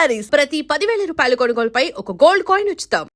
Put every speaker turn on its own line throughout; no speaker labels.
శారీస్ ప్రతి 10,000 రూపాయల కొనుగోలుపై ఒక గోల్డ్ కాయిన్ ఉచితం.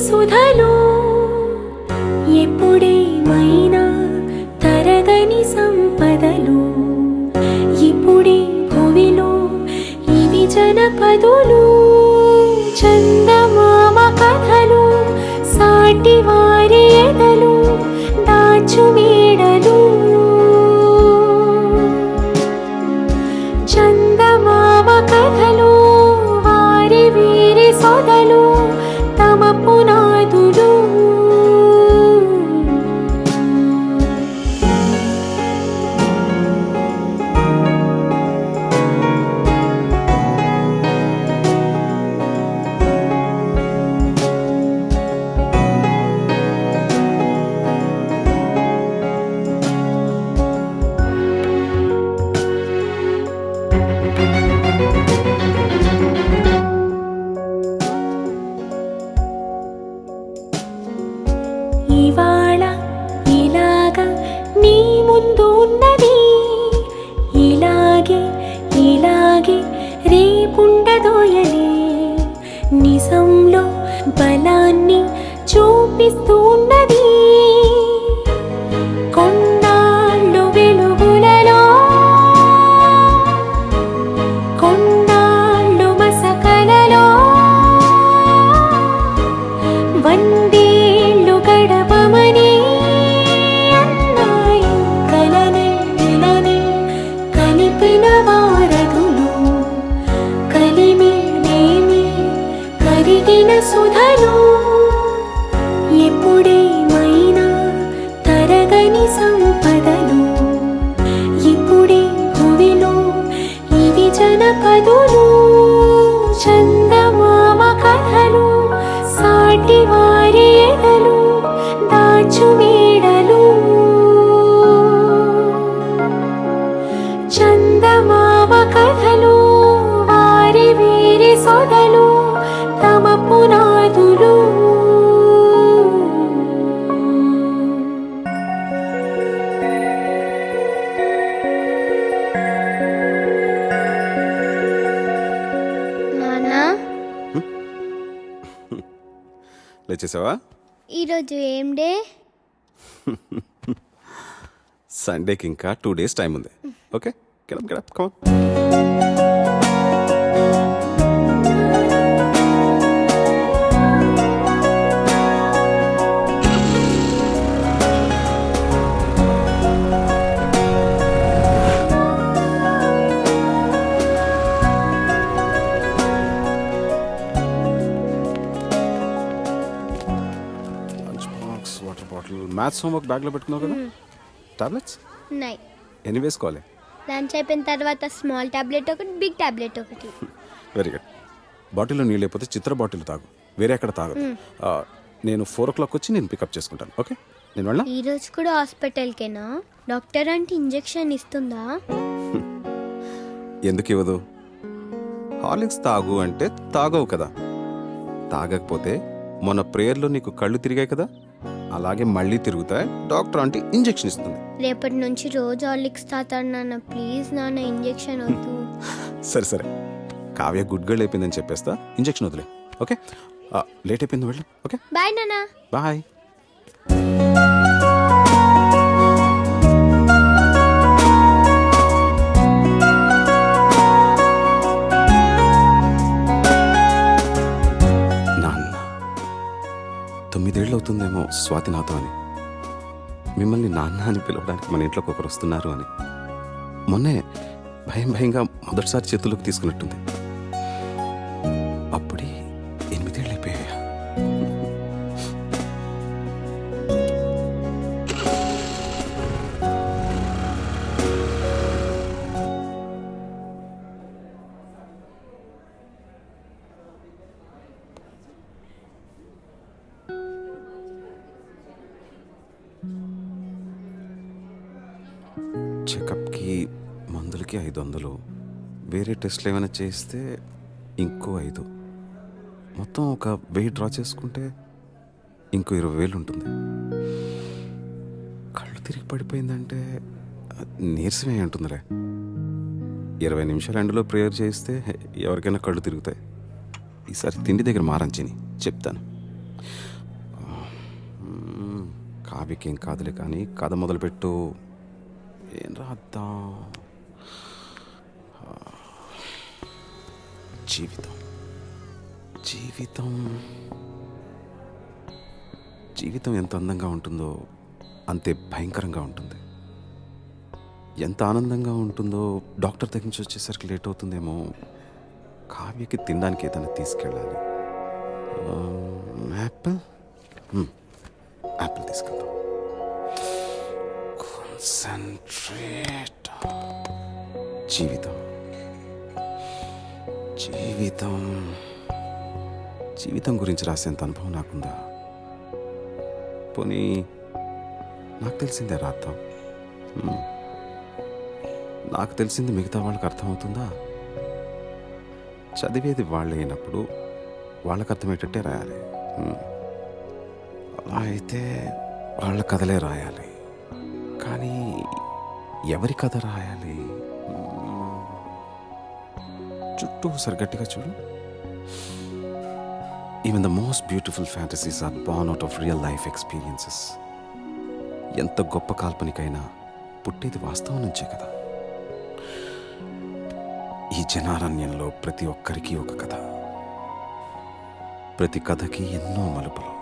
సుధలు ఎప్పుడేమైనా తరగని సంపదలు ఇప్పుడే భూమిలో ఇవి జనపదులు చందమామ కథలు సాటి వారి ఎదలు దాచు మేడలు చందమామ కథలు వారి వీరి సొదలు తమ పునాదులు ఇవాళ ఇలాగా నీ ముందు ఉన్నది ఇలాగే ఇలాగే రేపుండదోయలే నిజంలో బలాన్ని చూపిస్తూ ఉన్నది కొన్నాళ్ళు వెలుగులలో కొన్నాళ్ళు మసకలలో వందేళ్ళు గడపమని అన్నాయి కలనెలని కలిపిన వారధులు కలిమినేమి కరిగిన సుధలు ఎప్పుడేమైనా తరగని సంపదలు ఇప్పుడే భూమిలో ఇవి జనపదులు చందమామ కథలు సాటి వారి ఎదలు దాచు మేడలు చందమామ కథలు వారి వీరి సొదలు తమ పునాదులు
నానా
లేచేసావా?
ఈరోజు ఏం డే?
సండేకి ఇంకా 2 days టైం ఉంది. Okay, Get up, come on. Lunch box, water bottle, maths homework బ్యాగ్లో పెట్టుకున్నావు కదా. టాబ్లెట్స్
ఉన్నాయి.
ఎన్ని వేసుకోవాలి?
లంచ్ అయిపోయిన తర్వాత స్మాల్ టాబ్లెట్ ఒకటి, బిగ్ టాబ్లెట్ ఒకటి.
Very good. బాటిల్లో నీళ్ళు లేకపోతే చిత్ర బాటిల్ తాగు, వేరే ఎక్కడ తాగదు. నేను 4 o'clock వచ్చి నేను పికప్ చేసుకుంటాను. ఓకే, నేను వెళ్ళా.
ఈ రోజు కూడా హాస్పిటల్కేనా? డాక్టర్ అంటే ఇంజెక్షన్ ఇస్తుందా?
ఎందుకు ఇవ్వదు? హార్లిక్స్ తాగు అంటే తాగవు కదా. తాగకపోతే మొన్న ప్రేయర్లో నీకు కళ్ళు తిరిగాయి కదా, అలాగే మళ్ళీ తిరుగుతాయి. డాక్టర్ అంటే ఇంజెక్షన్ ఇస్తుంది.
రేపటి నుంచి రోజు హార్లిక్స్ తాతాడు నాన్న. ప్లీజ్ నాన్న, ఇంజెక్షన్ వద్దు.
సరే కావ్య గుడ్ గర్ల్ అయిపోయిందని చెప్పేస్తా, ఇంజెక్షన్ వదిలే. ఓకే, లేట్ అయిపోయింది, వెళ్ళు. ఓకే
బాయ్ నాన్న.
బాయ్. నాన్న 9 ఏళ్ళు అవుతుందేమో స్వాతి నాతో అని. మిమ్మల్ని నాన్న అని పిలవడానికి మన ఇంట్లోకి ఒకరు వస్తున్నారు అని. మొన్నే భయంగా మొదటిసారి చేతుల్లోకి తీసుకున్నట్టుంది. అప్పుడే 8 ఏళ్ళు అయిపోయాయా? చెకప్కి మందులకి 500, వేరే టెస్ట్లు ఏమైనా చేస్తే ఇంకో 5, మొత్తం ఒక 1000 డ్రా చేసుకుంటే ఇంకో 20,000 ఉంటుంది. కళ్ళు తిరిగి పడిపోయిందంటే నీరసమే ఉంటుందిలే. 20 నిమిషాలు ఎండలో ప్రేయర్ చేస్తే ఎవరికైనా కళ్ళు తిరుగుతాయి. ఈసారి తిండి దగ్గర మారంచిని చెప్తాను. కావ్యకేం కాదులే కానీ కథ మొదలుపెట్టు. ఏం రాద్దాం? జీవితం జీవితం జీవితం ఎంత అందంగా ఉంటుందో అంతే భయంకరంగా ఉంటుంది. ఎంత ఆనందంగా ఉంటుందో డాక్టర్ దగ్గర నుంచి వచ్చేసరికి లేట్ అవుతుందేమో. కావ్యకి తినడానికి ఏదైనా తీసుకెళ్ళాలి. యాపిల్ యాపిల్ తీసుకెళ్దాం. కాన్సంట్రేట్. జీవితం జీవితం జీవితం గురించి రాసేంత అనుభవం నాకుందా? పోనీ నాకు తెలిసిందే రాద్దాం. నాకు తెలిసింది మిగతా వాళ్ళకి అర్థమవుతుందా? చదివేది వాళ్ళు అయినప్పుడు వాళ్ళకి అర్థమయ్యేటట్టే రాయాలి. అలా అయితే వాళ్ళ కథలే రాయాలి. కానీ ఎవరి కథ రాయాలి? చుట్టూ ఒకసారి గట్టిగా చూడు. Even the most beautiful fantasies are born out of real life experiences. ఎంత గొప్ప కాల్పనికైనా పుట్టేది వాస్తవం నుంచే కదా. ఈ జనారణ్యంలో ప్రతి ఒక్కరికి ఒక కథ, ప్రతి కథకి ఎన్నో మలుపులు,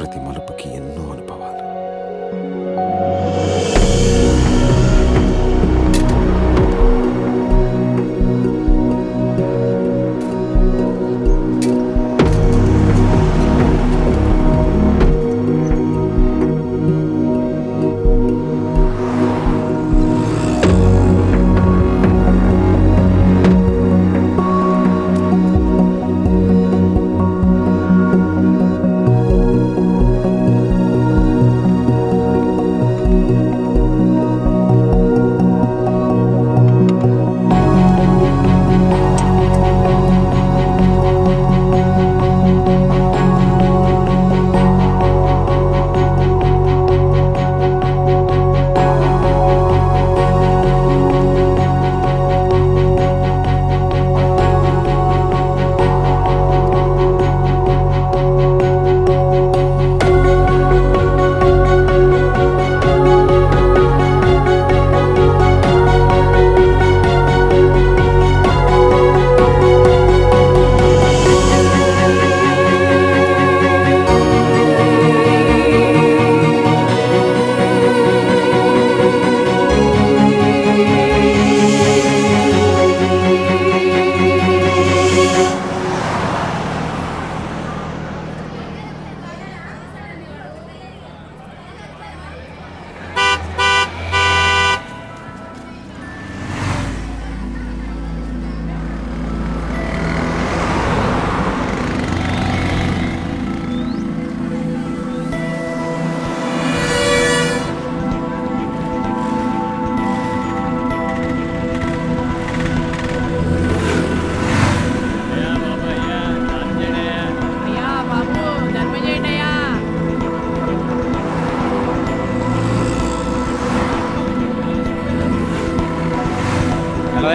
ప్రతి మలుపుకి ఎన్నో అనుభవాలు.
హలో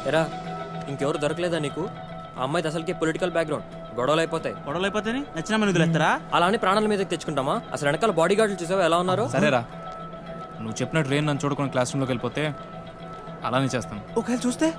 ఎరా ఇంకెవరు దొరకలేదా నీకు? ఆ అమ్మాయిది అసలుకి పొలిటికల్ బ్యాక్గ్రౌండ్, గొడవలు అయిపోతాయి.
నచ్చిన మన వదిలేస్తారా?
అలా అని ప్రాణాల మీదకి తెచ్చుకుంటామా? అసలు వెనకాల బాడీ గార్డులు చూసావా ఎలా ఉన్నారు?
సరేరా, నువ్వు చెప్పినట్టు రేన్ నన్ను చూడకుండా క్లాస్ రూమ్లోకి వెళ్ళిపోతే అలానే చేస్తాను.
ఒకవేళ చూస్తే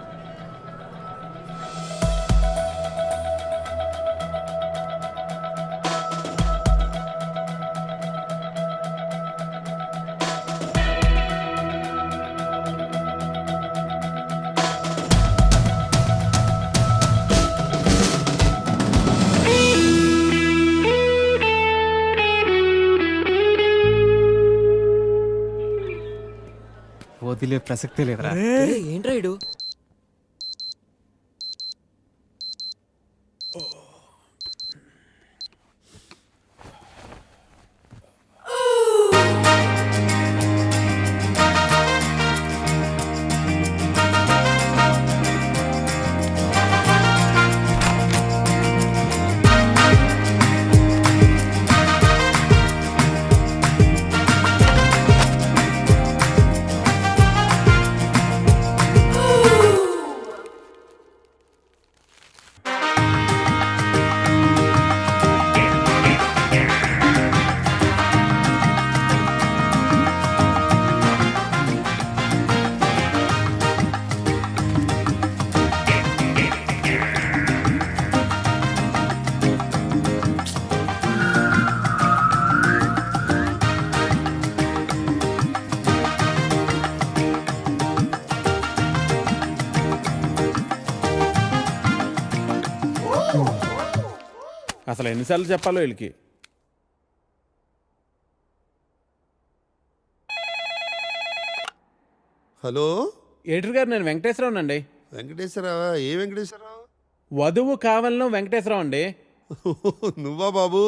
వదిలే ప్రసక్తే లేదురా.
ఏంట్రా ఇడు?
అసలు ఎన్నిసార్లు చెప్పాలో వీళ్ళకి.
హలో
ఎడిటర్ గారు, నేను వెంకటేశ్వరరావునండి.
వెంకటేశ్వరరావా? ఏ వెంకటేశ్వరరావు?
వధువు కావాలను వెంకటేశ్వరరావు అండి.
నువ్వా బాబు?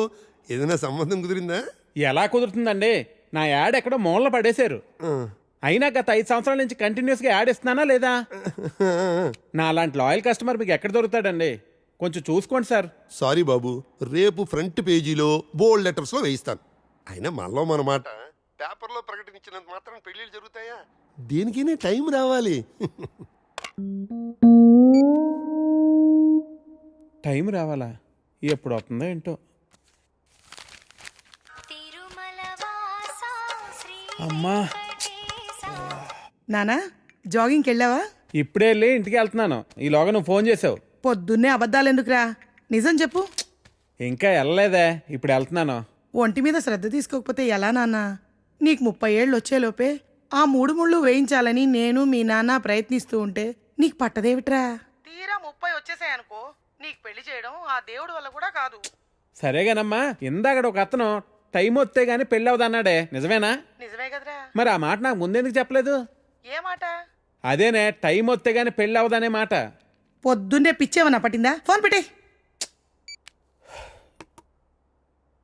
ఏదైనా సంబంధం కుదిరిందా?
ఎలా కుదురుతుందండి? నా యాడ్ ఎక్కడో మూలలో పడేశారు. అయినా గత 5 సంవత్సరాల నుంచి కంటిన్యూస్గా యాడ్ ఇస్తున్నానా లేదా? నా అలాంటి లాయల్ కస్టమర్ మీకు ఎక్కడ దొరుకుతాడండి? కొంచెం చూసుకోండి సార్.
సారీ బాబు, రేపు ఫ్రంట్ పేజీలో బోల్డ్ లెటర్స్లో వేయిస్తాను. అయినా మనలో మన మాట పేపర్లో ప్రకటించినంత మాత్రం పెళ్ళిళ్ళు జరుగుతాయా? దేనికైనా టైం రావాలి.
టైం రావాలా? ఎప్పుడు వస్తుందో ఏంటో. అమ్మా,
నానా జాగింగ్కి వెళ్ళావా?
ఇప్పుడే వెళ్ళి ఇంటికి వెళ్తున్నాను. ఈలోగా నువ్వు ఫోన్ చేసావు.
పొద్దున్నే అబద్ధాలు ఎందుకురా, నిజం చెప్పు.
ఇంకా వెళ్ళలేదే, ఇప్పుడు వెళ్తున్నాను.
ఒంటి మీద శ్రద్ధ తీసుకోకపోతే ఎలా నాన్నా? నీకు 30 ఏళ్ళు వచ్చేలోపే ఆ 3 ముళ్ళు వేయించాలని నేను మీ నాన్న ప్రయత్నిస్తూ ఉంటే నీకు పట్టదేవిట్రా? తీరా 30 వచ్చేసాయనుకో, నీకు పెళ్లి చేయడం ఆ దేవుడి వల్ల కూడా కాదు.
సరేగానమ్మా, ఇందాక ఒక అతను టైం వస్తే గానీ పెళ్ళి అవదన్నాడే, నిజమేనా?
నిజమే కదరా.
మరి ఆ మాట నాకు ముందెందుకు చెప్పలేదు?
ఏ మాట?
అదేనే, టైం వస్తే గానీ పెళ్ళి అవదనే మాట.
పొద్దున్నే పిచ్చేమన్నా పట్టిందా? ఫోన్ పెట్టే.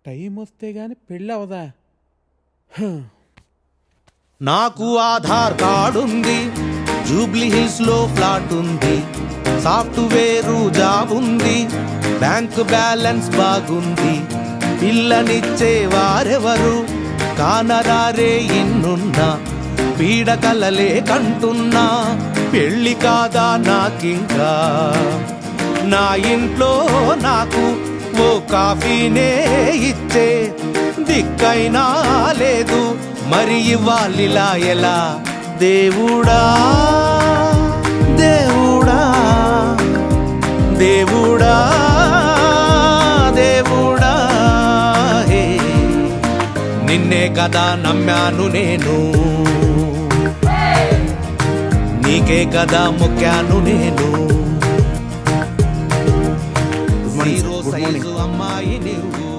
టైం వస్తే గానీ పెళ్ళి అవదా?
నాకు ఆధార్ కార్డు ఉంది, జూబ్లీ హిల్స్ లో ఫ్లాట్ ఉంది, సాఫ్ట్వేర్ జాబ్ ఉంది, బ్యాంక్ బ్యాలెన్స్ బాగుంది, పిల్లనిచ్చే వారెవరు కానరారే ఇన్నున్నా, పీడకలలే కంటున్నా, పెళ్ళి కాదా నాకింకా, నా ఇంట్లో నాకు ఓ కాఫీనే ఇచ్చే దిక్కైనా లేదు, మరి ఇవ్వాలిలా ఎలా? దేవుడా దేవుడా దేవుడా దేవుడా, హే నిన్నే కదా నమ్మాను నేను, నీకే కదా మొక్కాను నేను, జీరో సైజు అమ్మాయి నువ్వు.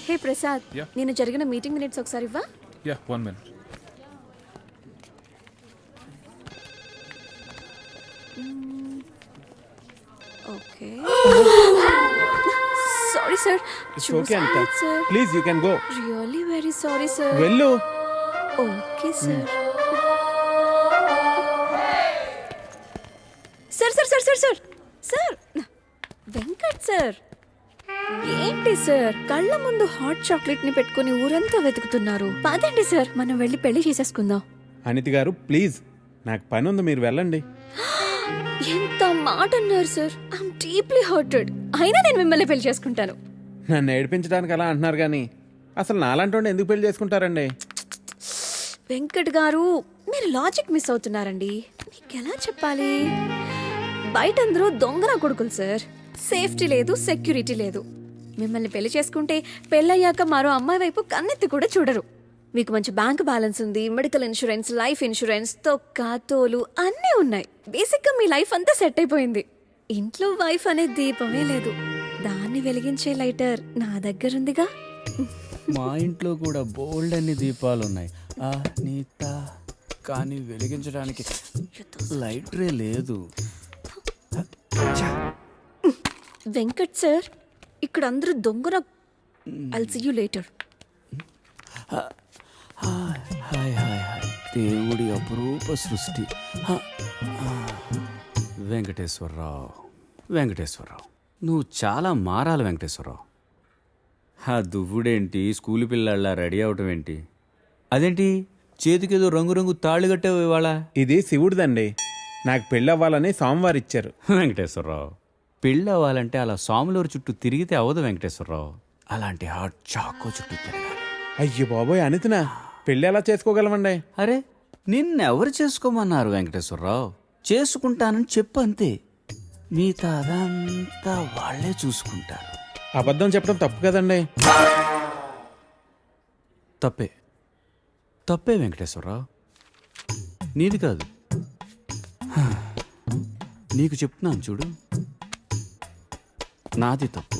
హే ప్రసాద్, నేను జరిగిన మీటింగ్ మినిట్స్ ఒకసారి ఇవ్వా?
Yeah 1 minute.
Okay. Sorry sir.
It's okay అంట. Please you can go.
Really very sorry sir.
వెళ్ళు.
Okay sir. Sir sir sir sir sir sir Venkat sir, ఏంటి సార్ కళ్ళ ముందు హాట్ చాక్లెట్ ని పెట్టుకుని ఊరంతా వెతుకుతున్నారు? పదండి సార్, మనం వెళ్ళి పెళ్లి చేసేసుకుందాం.
అనితి గారు ప్లీజ్, నాకు పని ఉంది, మీరు వెళ్ళండి.
ఎంత మాట అన్నారు సార్. I'm deeply hurted. అయినా నేను మిమ్మల్ని పెళ్లి చేసుకుంటాను.
నన్ను ఏడిపించడానికి అలా అంటున్నారు కానీ అసలు నాలంటోండి ఎందుకు పెళ్లి చేసుకుంటారండి?
వెంకట్ గారు, మీరు లాజిక్ మిస్ అవుతున్నారండి. మీకు ఎలా చెప్పాలి? బయట అందరూ దొంగన కొడుకులు సార్. సేఫ్టీ లేదు, సెక్యూరిటీ లేదు. మిమ్మల్ని పెళ్లి చేసుకుంటే పెళ్ళయ్యాక మరో అమ్మాయి వైపు కన్నెత్తి కూడా చూడరు. మీకు మంచి బ్యాంక్ బ్యాలెన్స్ ఉంది, మెడికల్ ఇన్సూరెన్స్, లైఫ్ ఇన్సూరెన్స్, తొక్క తోలు అన్నీ ఉన్నాయి. బేసిక్గా మీ లైఫ్ అంతా సెట్ అయిపోయింది. ఇంట్లో వైఫ్ అనే దీపమే లేదు, దాన్ని వెలిగించే లైటర్ నా దగ్గర ఉందిగా.
మా ఇంట్లో కూడా బోల్డ్ అన్ని దీపాలు ఉన్నాయి నీత, కానీ వెలిగించడానికి లైటరే లేదు.
వెంకట్ సార్, ఇక్కడ అందరూ దొంగన. I'll see you later.
Hi hi hi, దేవుడి అపురూప సృష్టి. వెంకటేశ్వరరావు, వెంకటేశ్వరరావు, నువ్వు చాలా మారాలి వెంకటేశ్వరరావు. ఆ దువ్వుడేంటి, స్కూల్ పిల్లల్లా రెడీ అవటం ఏంటి? అదేంటి చేతికేదో రంగురంగు తాళ్ళు కట్టావు ఇవాళ?
ఇది శివుడిదండి, నాకు పెళ్ళి అవ్వాలని స్వామివారు ఇచ్చారు.
వెంకటేశ్వరరావు, పెళ్ళి అవ్వాలంటే అలా స్వాములూరు చుట్టూ తిరిగితే అవ్వదు వెంకటేశ్వరరావు, అలాంటి హాట్ చాకో చుట్టూ తిరగాలి.
అయ్యో బాబోయ్, అనితినా పెళ్ళి ఎలా చేసుకోగలమండి?
అరే నిన్నెవరు చేసుకోమన్నారు వెంకటేశ్వరరావు? చేసుకుంటానని చెప్పు అంతే, మిగతా అదంతా వాళ్లే చూసుకుంటారు.
అబద్ధం చెప్పడం తప్పు కదండి.
తప్పే, తప్పే వెంకటేశ్వరరావు, నీది కాదు. నీకు చెప్తున్నాను చూడు, నాది తప్పు.